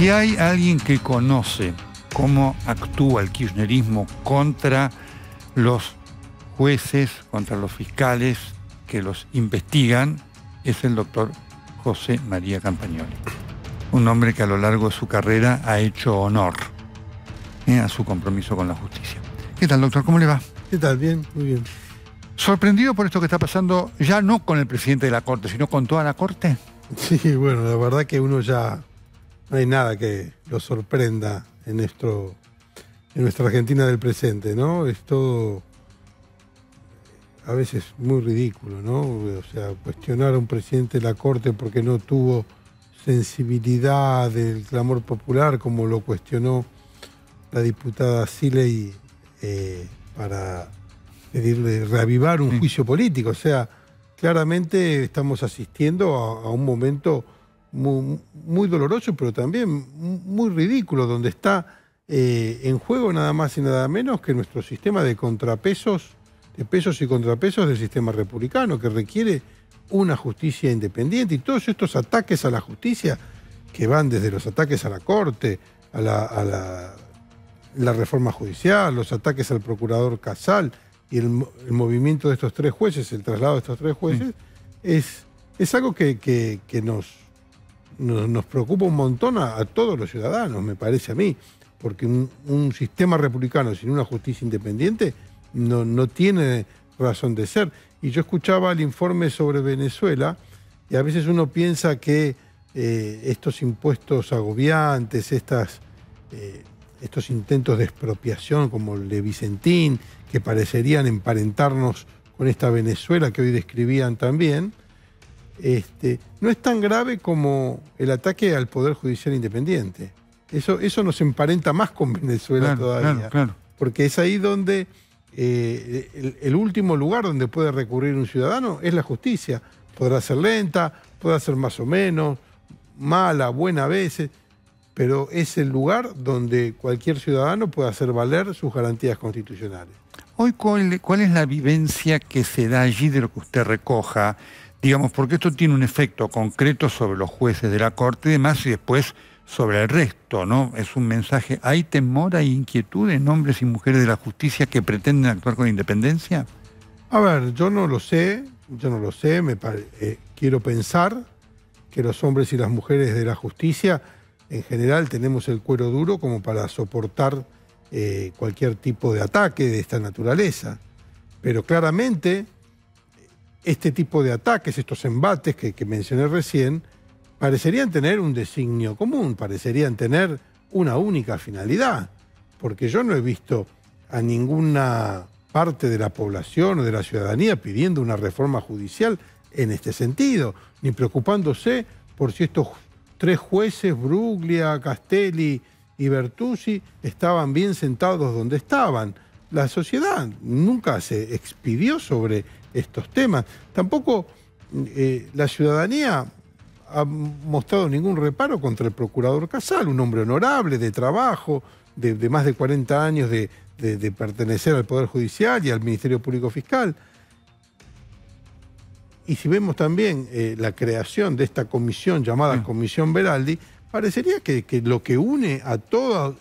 Si hay alguien que conoce cómo actúa el kirchnerismo contra los jueces, contra los fiscales que los investigan, es el doctor José María Campagnoli. Un hombre que a lo largo de su carrera ha hecho honor a su compromiso con la justicia. ¿Qué tal, doctor? ¿Cómo le va? ¿Qué tal? Bien, muy bien. ¿Sorprendido por esto que está pasando, ya no con el presidente de la Corte, sino con toda la Corte? Sí, bueno, la verdad que uno ya no hay nada que lo sorprenda en nuestra Argentina del presente, ¿no? Es todo a veces muy ridículo, ¿no? O sea, cuestionar a un presidente de la Corte porque no tuvo sensibilidad del clamor popular, como lo cuestionó la diputada Siley para pedirle reavivar un juicio político. O sea, claramente estamos asistiendo a un momento muy doloroso, pero también muy ridículo, donde está en juego nada más y nada menos que nuestro sistema de contrapesos, de pesos y contrapesos del sistema republicano, que requiere una justicia independiente. Y todos estos ataques a la justicia, que van desde los ataques a la Corte, a la reforma judicial, los ataques al procurador Casal y el movimiento de estos tres jueces, el traslado de estos tres jueces, es algo que nos preocupa un montón a todos los ciudadanos, me parece a mí, porque un sistema republicano sin una justicia independiente no tiene razón de ser. Y yo escuchaba el informe sobre Venezuela y a veces uno piensa que estos impuestos agobiantes, estos intentos de expropiación como el de Vicentín, que parecerían emparentarnos con esta Venezuela que hoy describían también, no es tan grave como el ataque al Poder Judicial Independiente. Eso nos emparenta más con Venezuela todavía. Claro. Porque es ahí donde el último lugar donde puede recurrir un ciudadano es la justicia. Podrá ser lenta, podrá ser más o menos, mala, buena a veces, pero es el lugar donde cualquier ciudadano puede hacer valer sus garantías constitucionales. Hoy, ¿cuál es la vivencia que se da allí de lo que usted recoja? Digamos, porque esto tiene un efecto concreto sobre los jueces de la Corte y demás, y después sobre el resto, ¿no? Es un mensaje. ¿Hay temor, hay inquietud en hombres y mujeres de la justicia que pretenden actuar con independencia? A ver, yo no lo sé, quiero pensar que los hombres y las mujeres de la justicia en general tenemos el cuero duro como para soportar cualquier tipo de ataque de esta naturaleza. Pero claramente este tipo de ataques, estos embates que mencioné recién, parecerían tener un designio común, parecerían tener una única finalidad, porque yo no he visto a ninguna parte de la población o de la ciudadanía pidiendo una reforma judicial en este sentido, ni preocupándose por si estos tres jueces, Bruglia, Castelli y Bertuzzi, estaban bien sentados donde estaban. La sociedad nunca se expidió sobre estos temas. Tampoco la ciudadanía ha mostrado ningún reparo contra el procurador Casal, un hombre honorable, de trabajo, de más de 40 años de pertenecer al Poder Judicial y al Ministerio Público Fiscal. Y si vemos también la creación de esta comisión llamada Comisión Veraldi, parecería que lo que une a todas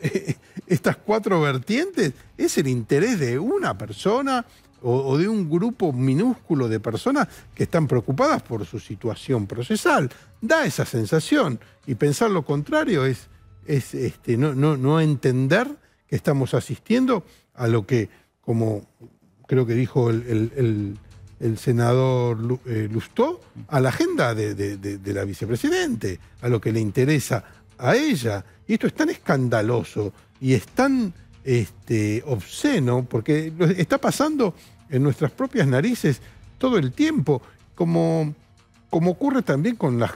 estas cuatro vertientes es el interés de una persona o de un grupo minúsculo de personas que están preocupadas por su situación procesal. Da esa sensación, y pensar lo contrario es no entender que estamos asistiendo a lo que, como creo que dijo el senador Lustó, a la agenda de la vicepresidente, a lo que le interesa a ella. Y esto es tan escandaloso y es tan obsceno, porque está pasando en nuestras propias narices todo el tiempo, como ocurre también con las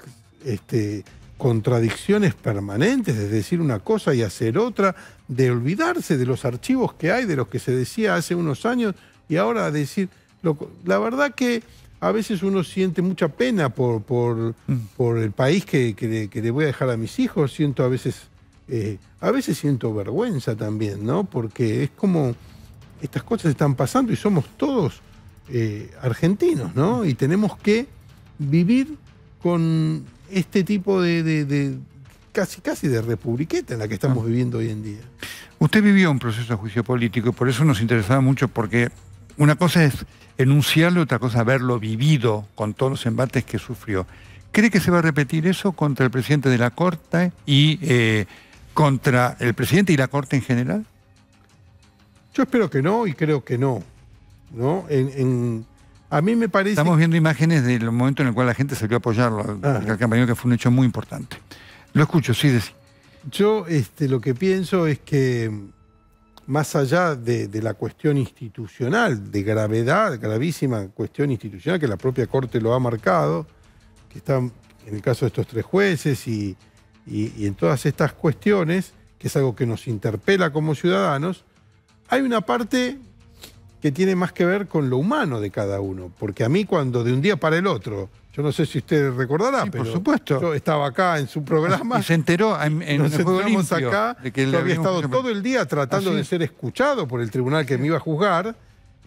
contradicciones permanentes de decir una cosa y hacer otra, de olvidarse de los archivos que hay, de los que se decía hace unos años, y ahora decir... La verdad que a veces uno siente mucha pena por el país que le voy a dejar a mis hijos. Siento a veces siento vergüenza también, ¿no? Porque es como estas cosas están pasando y somos todos argentinos, ¿no? Y tenemos que vivir con este tipo casi de republiqueta en la que estamos viviendo hoy en día. Usted vivió un proceso de juicio político y por eso nos interesaba mucho, porque una cosa es enunciarlo, otra cosa haberlo vivido con todos los embates que sufrió. ¿Cree que se va a repetir eso contra el presidente de la Corte y contra el presidente y la Corte en general? Yo espero que no y creo que no. A mí me parece... Estamos viendo imágenes del momento en el cual la gente salió a apoyarlo al compañero, que fue un hecho muy importante. Lo escucho, sí, decí. Yo lo que pienso es que más allá de la cuestión institucional, de gravedad, gravísima cuestión institucional, que la propia Corte lo ha marcado, que está en el caso de estos 3 jueces y en todas estas cuestiones, que es algo que nos interpela como ciudadanos, hay una parte que tiene más que ver con lo humano de cada uno. Porque a mí cuando de un día para el otro, yo no sé si usted recordará, sí, pero por supuesto, yo estaba acá en su programa. Y se enteró en nos el Juego enteramos Limpio acá, de que yo había estado todo el día tratando de ser escuchado por el tribunal que me iba a juzgar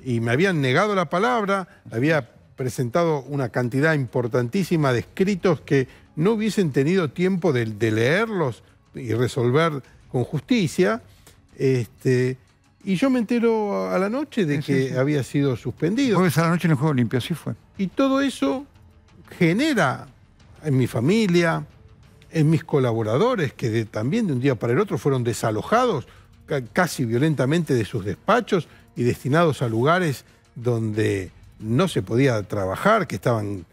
y me habían negado la palabra, había presentado una cantidad importantísima de escritos que no hubiesen tenido tiempo de leerlos y resolver con justicia. Y yo me entero a la noche de que había sido suspendido. Jueves a la noche en el Juego Limpio, así fue. Y todo eso genera en mi familia, en mis colaboradores, que también de un día para el otro fueron desalojados casi violentamente de sus despachos y destinados a lugares donde no se podía trabajar, que estaban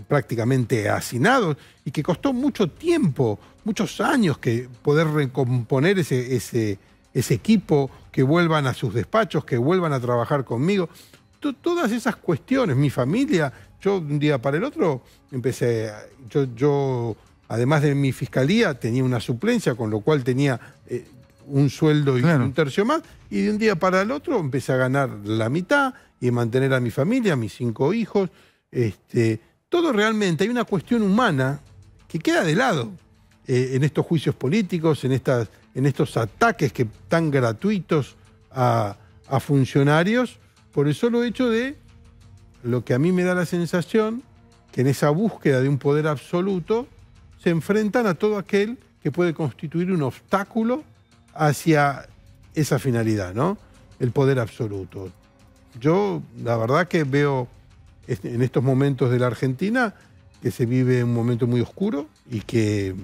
prácticamente hacinados y que costó mucho tiempo, muchos años que poder recomponer ese equipo, que vuelvan a sus despachos, que vuelvan a trabajar conmigo. Todas esas cuestiones, mi familia, yo de un día para el otro empecé, yo además de mi fiscalía tenía una suplencia, con lo cual tenía un sueldo y un tercio más, y de un día para el otro empecé a ganar la mitad y mantener a mi familia, a mis 5 hijos. Todo realmente, hay una cuestión humana que queda de lado en estos juicios políticos, en estos ataques que tan gratuitos a funcionarios, por el solo hecho de lo que a mí me da la sensación, que en esa búsqueda de un poder absoluto se enfrentan a todo aquel que puede constituir un obstáculo hacia esa finalidad, ¿no? El poder absoluto. Yo, la verdad que veo en estos momentos de la Argentina que se vive un momento muy oscuro y que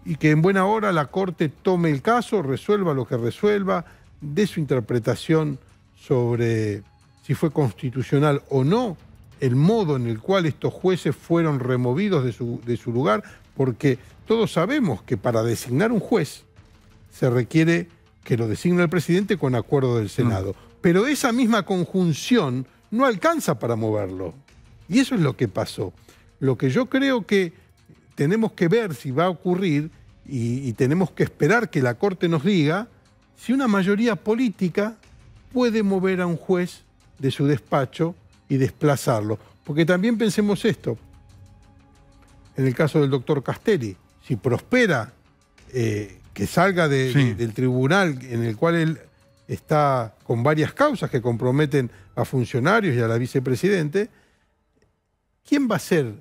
en buena hora la Corte tome el caso, resuelva lo que resuelva, dé su interpretación sobre si fue constitucional o no el modo en el cual estos jueces fueron removidos de su lugar, porque todos sabemos que para designar un juez se requiere que lo designe el presidente con acuerdo del Senado. Pero esa misma conjunción no alcanza para moverlo. Y eso es lo que pasó. Lo que yo creo que tenemos que ver si va a ocurrir y tenemos que esperar que la Corte nos diga si una mayoría política puede mover a un juez de su despacho y desplazarlo. Porque también pensemos esto. En el caso del doctor Castelli, si prospera que salga del tribunal en el cual él está con varias causas que comprometen a funcionarios y a la vicepresidente, ¿quién va a ser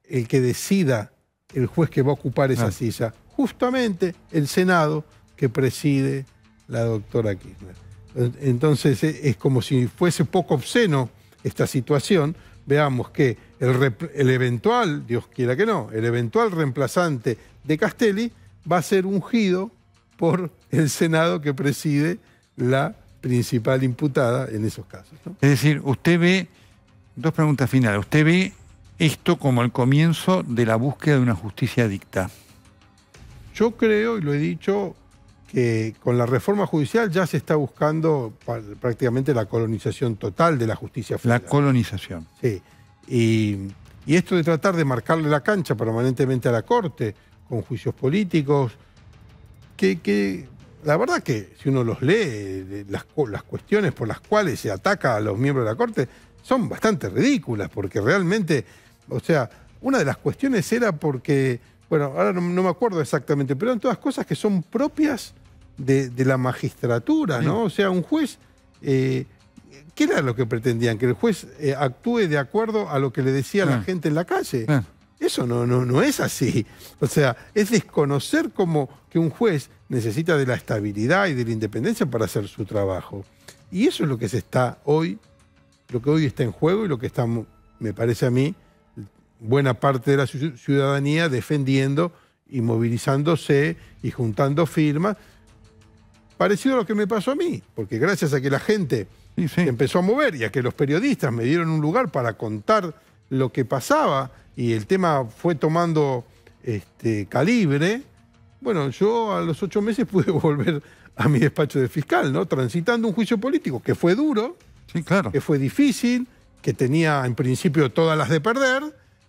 el que decida el juez que va a ocupar esa silla? Justamente el Senado que preside la doctora Kirchner. Entonces es como si fuese poco obsceno esta situación. Veamos que el eventual, Dios quiera que no, el eventual reemplazante de Castelli va a ser ungido por el Senado que preside la principal imputada en esos casos, ¿no? Es decir, usted ve, 2 preguntas finales, usted ve esto como el comienzo de la búsqueda de una justicia dicta. Yo creo, y lo he dicho, que con la reforma judicial ya se está buscando prácticamente la colonización total de la justicia federal. La colonización. Sí. Y esto de tratar de marcarle la cancha permanentemente a la Corte con juicios políticos, que la verdad que si uno los lee, las cuestiones por las cuales se ataca a los miembros de la Corte son bastante ridículas, porque realmente, o sea, una de las cuestiones era porque, bueno, ahora no me acuerdo exactamente, pero eran todas cosas que son propias de la magistratura, ¿no? O sea, un juez, ¿qué era lo que pretendían? Que el juez actúe de acuerdo a lo que le decía la gente en la calle. Eso no es así. O sea, es desconocer como que un juez necesita de la estabilidad y de la independencia para hacer su trabajo. Y eso es lo que lo que hoy está en juego y lo que está, me parece a mí, buena parte de la ciudadanía defendiendo y movilizándose y juntando firmas, parecido a lo que me pasó a mí, porque gracias a que la gente se empezó a mover y a que los periodistas me dieron un lugar para contar lo que pasaba y el tema fue tomando calibre, bueno, yo a los 8 meses pude volver a mi despacho de fiscal, ¿no? Transitando un juicio político que fue duro, sí, claro, que fue difícil, que tenía en principio todas las de perder,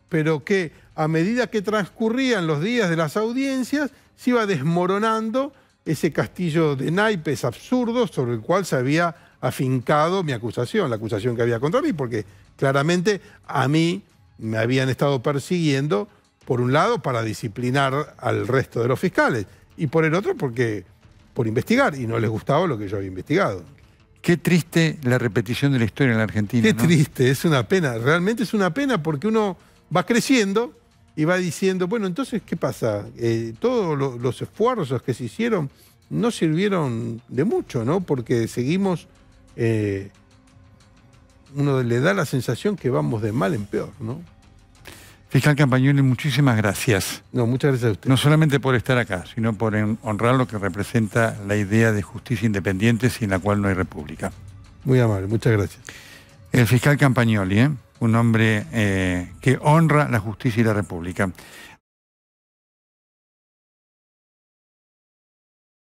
pero que a medida que transcurrían los días de las audiencias se iba desmoronando ese castillo de naipes absurdos sobre el cual se había afincado mi acusación, la acusación que había contra mí, porque claramente a mí me habían estado persiguiendo, por un lado, para disciplinar al resto de los fiscales, y por el otro, por investigar, y no les gustaba lo que yo había investigado. Qué triste la repetición de la historia en la Argentina. Qué ¿no? triste, es una pena, realmente es una pena porque uno va creciendo y va diciendo, bueno, entonces, ¿qué pasa? Todos los esfuerzos que se hicieron no sirvieron de mucho, ¿no? Porque seguimos, uno le da la sensación que vamos de mal en peor, ¿no? Fiscal Campagnoli, muchísimas gracias. No, muchas gracias a usted. No solamente por estar acá, sino por honrar lo que representa la idea de justicia independiente sin la cual no hay república. Muy amable, muchas gracias. El fiscal Campagnoli, un hombre que honra la justicia y la república.